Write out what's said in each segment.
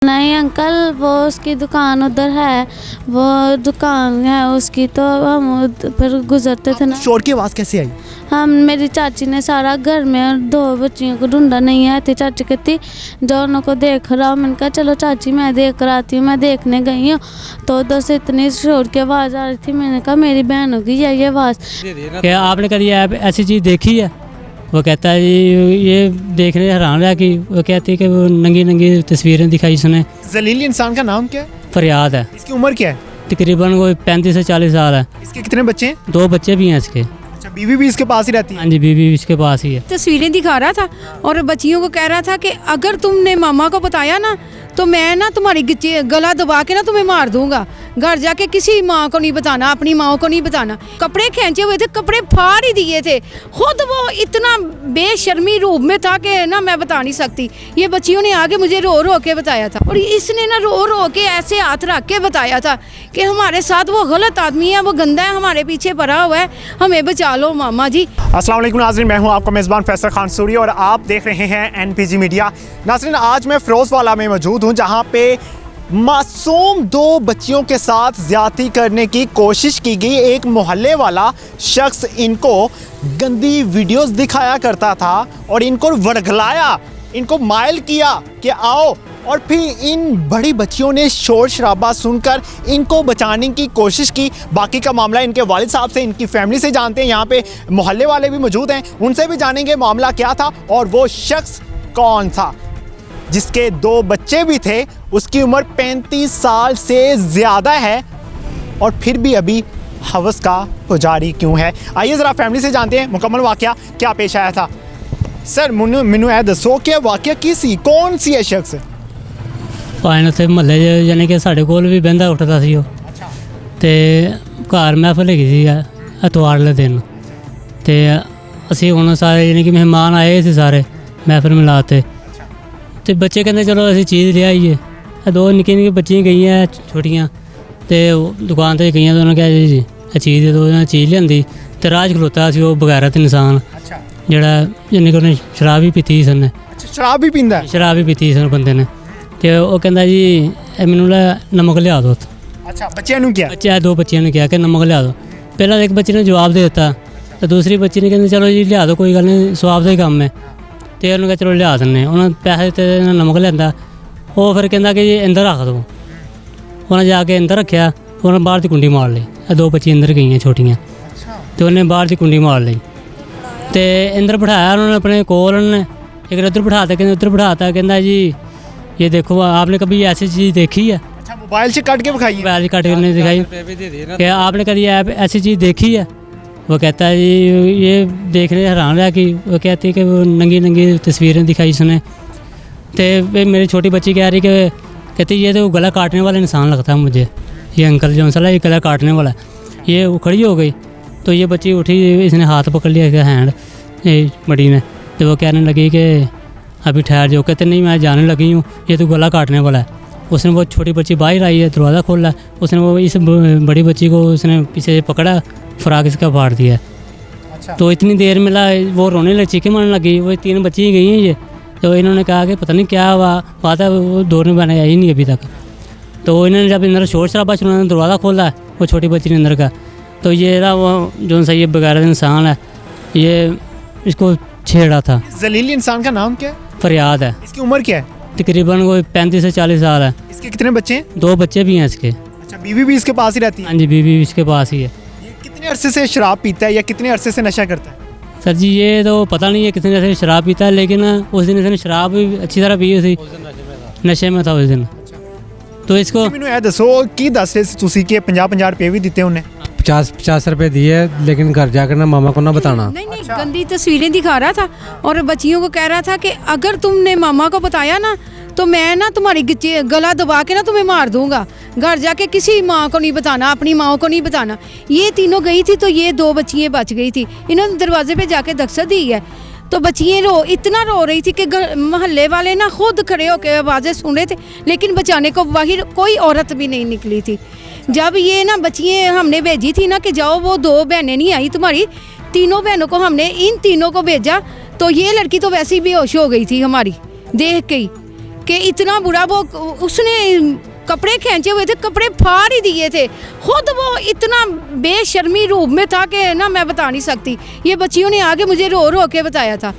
नहीं अंकल, वो उसकी दुकान उधर है, वो दुकान है उसकी, तो हम पर गुजरते थे ना। शोर की आवाज़ कैसे आई? हम मेरी चाची ने सारा घर में और 2 बच्चियों को ढूंढा, नहीं है थी। चाची कहती दोनों को देख रहा हूँ। मैंने कहा चलो चाची मैं देख कर आती हूँ। मैं देखने गई हूँ तो उधर से इतनी शोर की आवाज़ आ रही थी। मैंने कहा मेरी बहन होगी ये आवाज़। क्या आपने कभी ऐसी चीज़ देखी है? वो कहता है जी ये देखने हैरान रहा कि वो कहती है कि वो नंगी नंगी तस्वीरें दिखाई सुने। जलील इंसान का नाम क्या है? फरियाद है। इसकी उम्र क्या है? तकरीबन कोई 35 से 40 साल है। इसके कितने बच्चे हैं? 2 बच्चे भी हैं इसके। अच्छा, बीवी भी इसके पास ही रहती है? हाँ जी, बीवी इसके पास ही है। तस्वीरें दिखा रहा था और बच्चियों को कह रहा था कि अगर तुमने मामा को बताया ना तो मैं ना तुम्हारी गला दबा के ना तुम्हें मार दूंगा। घर जाके किसी माँ को नहीं बताना, अपनी माँ को नहीं बताना। कपड़े खींचे हुए थे, कपड़े फाड़ ही दिए थे। खुद वो इतना बेशर्मी रूप में था कि ना मैं बता नहीं सकती। ये बच्चियों ने आगे मुझे रो रो के बताया था और इसने ना रो रो के ऐसे हाथ रख के बताया था कि हमारे साथ वो गलत आदमी है, वो गंदा है, हमारे पीछे पड़ा हुआ है, हमें बचा लो मामा जी। अस्सलाम वालेकुम नाज़रीन, मैं हूं आपका मेज़बान फैसल खान सूरी और आप देख रहे हैं NPG मीडिया। नाज़रीन, आज मैं फ़िरोज़वाला में मौजूद हूं जहां पे मासूम 2 बच्चियों के साथ ज़्यादती करने की कोशिश की गई। एक मोहल्ले वाला शख्स इनको गंदी वीडियोस दिखाया करता था और इनको वर्गलाया, इनको माइल किया कि आओ, और फिर इन बड़ी बच्चियों ने शोर शराबा सुनकर इनको बचाने की कोशिश की। बाकी का मामला इनके वालिद साहब से, इनकी फैमिली से जानते हैं। यहाँ पे मोहल्ले वाले भी मौजूद हैं, उनसे भी जानेंगे मामला क्या था और वो शख्स कौन था जिसके 2 बच्चे भी थे। उसकी उम्र 35 साल से ज़्यादा है और फिर भी अभी हवस का पुजारी क्यों है। आइए ज़रा फैमिली से जानते हैं मुकम्मल वाक़या क्या पेश आया था। सर मैनू ए दसो कि वाक़या की सी, कौन सी है शख्स? पाइन थे महल्ले यानी कि साढ़े कोल भी बहंदा उठता सी। ते घर महफिल हैगी सी एतवार वाले दिन, ते असीं हुण सारे यानी कि मेहमान आए थे सारे महफिल मिलाते, ते बच्चे कहते चलो असीं चीज़ ले आइए। 2 निक्की निक्की बच्चियां गई हैं छोटियां, ते दुकान ते गई तो उन्होंने कहा जी चीज़ दे दो। चीज़ लियांदी ते राज खलोता सी वो बगैरत इंसान जेड़ा यानी कि उन्हें शराब भी पीती सी। उसने शराब भी पींदा? शराब भी पीती सी बंदे ने। ते वो कहता जी मैनू नमक लिया दो। अच्छा, बच्चियां नू क्या? बच्चे 2 बच्चियों ने कहा कि नमक लिया दो। पहला एक बच्चे ने जवाब दे दिता तो दूसरी बच्ची ने कहते चलो जी लिया दो, कोई गल नहीं, स्वाब का ही काम है। तो उन्होंने कहा चलो लिया दें। उन्होंने पैसे दिते, नमक लिया। वो फिर कहता कि जी अंदर रख दो। उन्हें जाके अंदर रखा, उन्हें बाहर की कुंडी मार ली। 2 बच्ची अंदर गई छोटियाँ, तो उन्हें बाहर की कुंडी मार ली। तो अंदर बिठाया उन्होंने अपने कोल, उन्होंने एक उधर बिठाता, कहते उधर बिठाता, कहता जी ये देखो आपने कभी ऐसी चीज़ देखी है? अच्छा, मोबाइल से काट के दिखाई? मोबाइल से काट के नहीं दिखाई। क्या आपने कभी ऐसी चीज़ देखी है? वो कहता है जी ये देखने हैरान रहा कि वो कहती है कि वो नंगी नंगी तस्वीरें दिखाई सुने। तो मेरी छोटी बच्ची कह रही कि कहती ये तो गला काटने वाला इंसान लगता है मुझे, ये अंकल जो मसला ये गला काटने वाला है। ये वो खड़ी हो गई तो ये बच्ची उठी, इसने हाथ पकड़ लिया हैंड बड़ी ने, तो वो कहने लगी कि अभी ठहर जाओ। कहते नहीं मैं जाने लगी हूँ, ये तो गला काटने वाला है। उसने वो छोटी बच्ची बाहर आई है, दरवाज़ा खोला, उसने वो इस बड़ी बच्ची को उसने पीछे से पकड़ा, फ्राक इसका फाड़ दिया। अच्छा। तो इतनी देर में वो रोने लगी, चीखें मारने लगी। वो 3 बच्ची गई हैं ये, तो इन्होंने कहा कि पता नहीं क्या हुआ, बात है वो दौड़ने बने आई नहीं अभी तक। तो इन्होंने जब अंदर शोर शराबा सुना, दरवाज़ा खोला वो छोटी बच्ची ने अंदर का, तो ये ना वो जो सा ये बगैर इंसान है, ये इसको छेड़ा था। जलील इंसान का नाम क्या है? फरियाद है। इसकी उम्र क्या है? तकरीबन कोई 35 से 40 साल है। इसके कितने बच्चे हैं? 2 बच्चे भी हैं इसके। अच्छा, बीवी भी इसके पास ही रहती है? हाँ जी, बीवी इसके पास ही है। ये कितने अरसे से शराब पीता है या कितने अरसे से नशा करता है? सर जी ये तो पता नहीं है कितने ऐसे शराब पीता है, लेकिन उस दिन इसने शराब भी अच्छी तरह पी थी, नशे में था उस दिन। तो इसको मैनू ए दसो की दस रहे तुसी कि 50-50 रुपये भी दिते उन्हें? 50 रुपये दिए, लेकिन घर जाकर ना मामा को ना बताना। नहीं गंदी तस्वीरें दिखा रहा था और बच्चियों को कह रहा था कि अगर तुमने मामा को बताया ना तो मैं ना तुम्हारी गला दबा के ना तुम्हें मार दूंगा। घर जाके किसी माँ को नहीं बताना, अपनी माँ को नहीं बताना। ये तीनों गई थी तो ये 2 बच्चियाँ बच गई थी। इन्होंने दरवाजे पे जाके दस्तक दी है तो बच्चियाँ इतना रो रही थी कि मोहल्ले वाले ना खुद खड़े होकर आवाज़ें सुन रहे थे, लेकिन बचाने को बाहर कोई औरत भी नहीं निकली थी। जब ये ना बच्चियाँ हमने भेजी थी ना कि जाओ, वो 2 बहनें नहीं आई तुम्हारी, 3 बहनों को हमने इन 3 को भेजा, तो ये लड़की तो वैसे ही बेहोश हो गई थी हमारी देख के ही कि इतना बुरा वो उसने कपड़े खींचे हुए थे, कपड़े फाड़ ही दिए थे। खुद वो इतना बेशर्मी रूप में था कि ना मैं बता नहीं सकती। ये बच्चियों ने आगे मुझे रो रो के बताया था।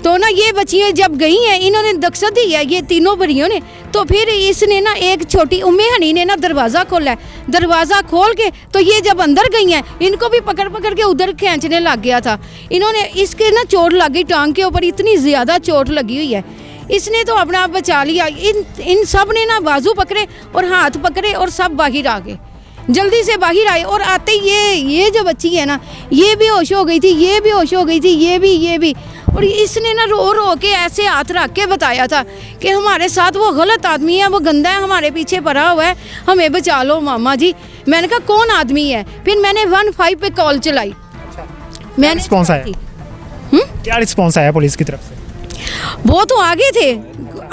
तो ना ये बच्चियाँ जब गई हैं, इन्होंने दक्षत दी है ये तीनों बड़ियों ने, तो फिर इसने ना एक छोटी उम्मे हनी ने ना दरवाज़ा खोला है। दरवाज़ा खोल के तो ये जब अंदर गई हैं, इनको भी पकड़ पकड़ के उधर खींचने लग गया था। इन्होंने इसके ना चोट लग गई टांग के ऊपर, इतनी ज़्यादा चोट लगी हुई है। इसने तो अपना आप बचा लिया। इन सब ने ना बाजू पकड़े और हाथ पकड़े और सब बाहर आ गए, जल्दी से बाहर आए। और आते ये जो बच्ची है ना, ये भी होश हो गई थी, ये भी होश हो गई थी, ये भी। और इसने ना रो रो के ऐसे हाथ रख के बताया था कि हमारे साथ वो गलत आदमी है, वो गंदा है, हमारे पीछे पड़ा हुआ है, हमें बचा लो मामा जी। मैंने कहा कौन आदमी है? फिर मैंने 15 पे कॉल चलाई। मैंने रिस्पॉन्स आया? क्या रिस्पॉन्स आया पुलिस की तरफ से? वो तो आगे थे,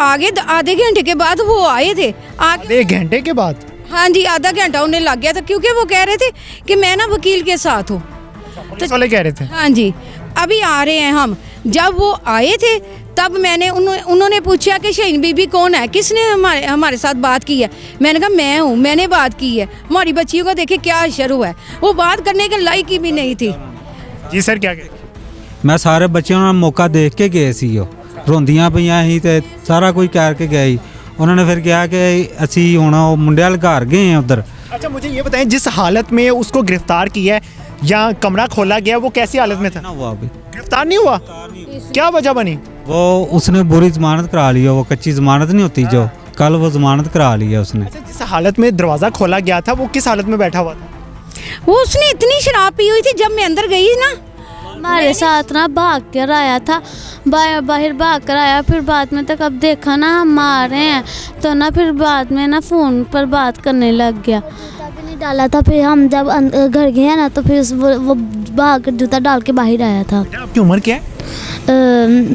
आगे आधे घंटे के बाद वो आए थे। आगे 1 घंटे के बाद? हाँ जी, आधा घंटा उन्हें लग गया था, क्योंकि वो कह रहे थे कि मैं ना वकील के साथ हूँ। पुलिस वाले कह रहे थे? हाँ जी, अभी आ रहे हैं हम। जब वो आए थे तब मैंने उन्होंने पूछा कि शहीन बीबी कौन है, किसने हमारे साथ बात की है। मैंने कहा मैं हूँ, मैंने बात की है। हमारी बच्चियों का देखे क्या असर हुआ है, वो बात करने के लायक ही भी नहीं थी। जी सर, क्या कहें? मैं सारे बच्चों ਨੂੰ ਮੌਕਾ ਦੇਖ ਕੇ ਗਏ ਸੀ। ਉਹ ਰੋਂਦੀਆਂ ਪਈਆਂ ਸੀ ਤੇ ਸਾਰਾ ਕੁਝ ਕਰਕੇ ਗਏ ਸੀ। ਉਹਨਾਂ ਨੇ ਫਿਰ ਕਿਹਾ ਕਿ ਅਸੀਂ ਹੁਣ ਉਹ ਮੁੰਡੇ ਵਾਲ ਘਰ ਗਏ ਆ ਉਧਰ। अच्छा मुझे ये बताएं, जिस हालत में उसको गिरफ्तार किया है या कमरा खोला गया, वो कैसी हालत में था? ना हुआ अभी गिरफ्तार नहीं हुआ? क्या वजह बनी? वो उसने बुरी जमानत करा ली है। वो कच्ची जमानत नहीं होती जो, कल वो जमानत करा ली है उसने। अच्छा, जिस हालत में दरवाज़ा खोला गया था, वो किस हालत में बैठा हुआ था? वो उसने इतनी शराब पी हुई थी। जब मैं अंदर गई ना, हमारे साथ ना भाग कर आया था, बाहर भाग कर आया। फिर बाद में तक अब देखा ना हम मार रहे हैं, तो ना फिर बाद में ना फ़ोन पर बात करने लग गया। जूता भी नहीं डाला था। फिर हम जब घर गए ना तो फिर वो भाग कर जूता डाल के बाहर आया था। बेटा, आपकी उम्र क्या है?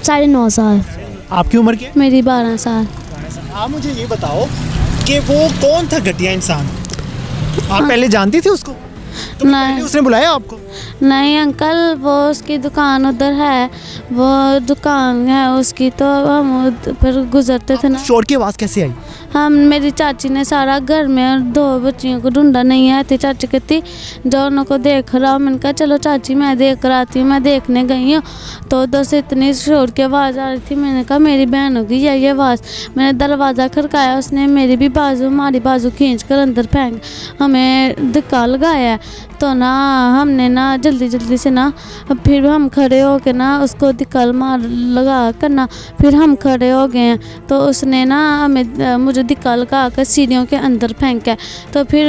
9.5 साल। आपकी उम्र क्या है? मेरी 12 साल। आप मुझे ये बताओ कि वो कौन था घटिया इंसान? आप पहले जानती थी उसको? तो नहीं। पहले उसने बुलाया आपको? नहीं अंकल, वो उसकी दुकान उधर है, वो दुकान है उसकी, तो हम पर गुजरते थे ना। शोर की आवाज़ कैसे आई? हम मेरी चाची ने सारा घर में और 2 बच्चियों को ढूंढा, नहीं आती। चाची कहती जो उनको देख रहा हूँ। मैंने कहा चलो चाची मैं देख कर आती हूँ। मैं देखने गई हूँ तो उधर से इतनी शोर की आवाज़ आ रही थी। मैंने कहा मेरी बहन होगी ये आवाज़। मैंने दरवाज़ा खड़काया, उसने मेरी भी बाजू, हमारी बाजू खींच कर अंदर फेंक हमें धक्का लगाया। तो ना हमने ना जल्दी से ना, फिर हम खड़े हो के ना उसको धक्का मार लगा कर ना, फिर हम खड़े हो गए हैं। तो उसने ना हमें मुझे धक्का लगा कर सीढ़ियों के अंदर फेंका। तो फिर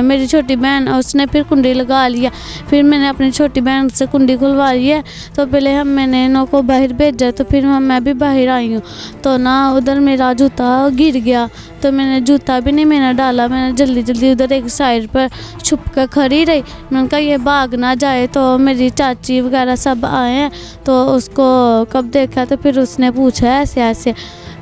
मेरी छोटी बहन, उसने फिर कुंडी लगा लिया। फिर मैंने अपनी छोटी बहन से कुंडी खुलवा ली है। तो पहले मैंने इन्हों को बाहर भेजा, तो फिर मैं भी बाहर आई हूँ। तो ना उधर मेरा जूता गिर गया, तो मैंने जूता भी नहीं मैंने डाला। मैंने जल्दी उधर एक साइड पर छुप कर खड़ी रही। मैंने कहा ये भाग ना जाए। तो मेरी चाची वगैरह सब आए हैं, तो उसको कब देखा तो फिर उसने पूछा ऐसे।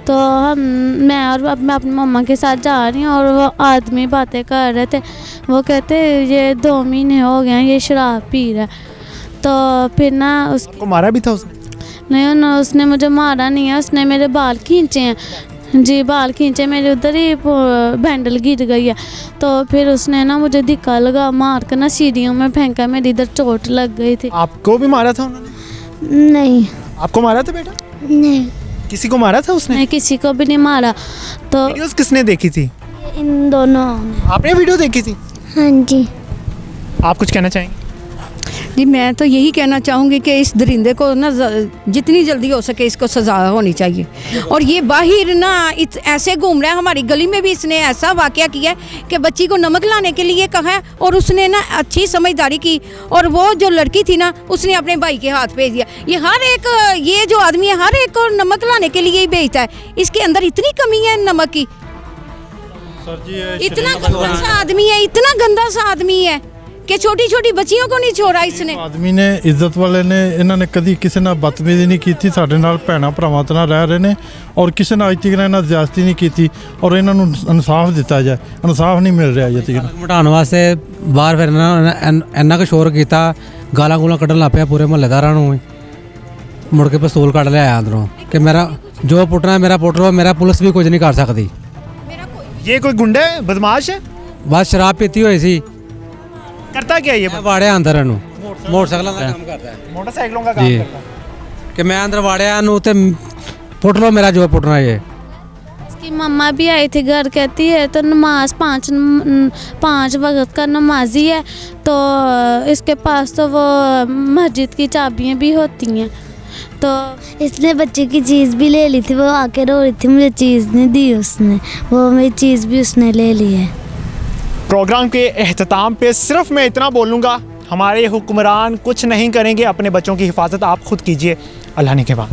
तो मैं अपनी मम्मा के साथ जा रही हूँ, और वो आदमी बातें कर रहे थे। वो कहते ये 2 महीने हो गए हैं ये शराब पी रहा है। तो फिर ना आपको मारा भी था उसने? नहीं, उसने मुझे मारा नहीं है, उसने मेरे बाल खींचे हैं जी, बाल खींचे मेरे, उधर ही बैंडल गिर गई है। तो फिर उसने ना मुझे धक्का लगा मार कर ना सीढ़ियों में फेंका, मेरी इधर चोट लग गई थी। आपको भी मारा था उन्होंने? नहीं। आपको मारा था बेटा? नहीं, किसी को मारा था उसने? मैं किसी को भी नहीं मारा। तो वीडियोस किसने देखी थी? इन दोनों ने। आपने वीडियो देखी थी? हाँ जी। आप कुछ कहना चाहेंगे? जी मैं तो यही कहना चाहूँगी कि इस दरिंदे को ना जितनी जल्दी हो सके इसको सज़ा होनी चाहिए। और ये बाहर ना ऐसे घूम रहा है, हमारी गली में भी इसने ऐसा वाक़या किया है कि बच्ची को नमक लाने के लिए कहा है, और उसने ना अच्छी समझदारी की, और वो जो लड़की थी ना उसने अपने भाई के हाथ भेज दिया। ये जो आदमी है हर एक को नमक लाने के लिए ही भेजता है। इसके अंदर इतनी कमी है नमक की। इतना गंदा सा आदमी है, इतना गंदा सा आदमी है कि छोटी छोटी बच्चियों को नहीं छोड़ा इसने। ਆਦਮੀ ਨੇ ਇੱਜ਼ਤ ਵਾਲੇ ਨੇ, ਇਹਨਾਂ ਨੇ ਕਦੀ ਕਿਸੇ ਨਾਲ ਬਦਤਮੀਜ਼ੀ ਨਹੀਂ ਕੀਤੀ। ਸਾਡੇ ਨਾਲ ਭੈਣਾਂ ਭਰਾਵਾਂ ਨਾਲ ਰਹਿ ਰਹੇ ਨੇ, ਔਰ ਕਿਸੇ ਨਾਲ ਅੱਜ ਤੱਕ ਇਹਨਾਂ ਜ਼ਿਆਦਤੀ ਨਹੀਂ ਕੀਤੀ, ਔਰ ਇਹਨਾਂ ਨੂੰ ਇਨਸਾਫ ਦਿੱਤਾ ਜਾਏ। ਇਨਸਾਫ ਨਹੀਂ ਮਿਲ ਰਿਹਾ ਅਜੇ ਤੱਕ। ਮਿਟਾਉਣ ਵਾਸਤੇ ਬਾਹਰ ਫਿਰ ਇੰਨਾ ਕੁ ਸ਼ੋਰ ਕੀਤਾ, ਗਾਲਾਂ ਗੂਲਾਂ ਕੱਢਣ ਲੱਗ ਪਿਆ ਪੂਰੇ ਮੁਹੱਲੇਦਾਰਾਂ ਨੂੰ। ਮੁੜ ਕੇ ਪਿਸਤੌਲ ਕੱਢ ਲਿਆਇਆ ਅੰਦਰੋਂ ਕਿ जो पुटना मेरा पुट लो, मेरा पुलिस भी कुछ नहीं कर सकती। ये कोई गुंडा है, बदमाश है? बस शराब पीती हुई सी, करता क्या है ये? मैं वाड़िया अंदर ਇਹਨੂੰ मोटरसाइकिलों का काम करता है मोटरसाइकिलों का काम जी। करता है। कि मैं अंदर वाड़िया ਨੂੰ ਤੇ पुट लो मेरा जो पुटना ये। इसकी मम्मा भी आई थी घर, कहती है तो नमाज पाँच वक्त का नमाजी है, तो इसके पास तो वो मस्जिद की चाबियाँ भी होती हैं। तो इसने बच्चे की चीज़ भी ले ली थी, वो आके रो रही थी, मुझे चीज़ नहीं दी उसने, वो मेरी चीज़ भी उसने ले ली है। प्रोग्राम के एहतताम पे सिर्फ मैं इतना बोलूँगा, हमारे हुक्मरान कुछ नहीं करेंगे, अपने बच्चों की हिफाजत आप खुद कीजिए। अल्लाह ने के बाद।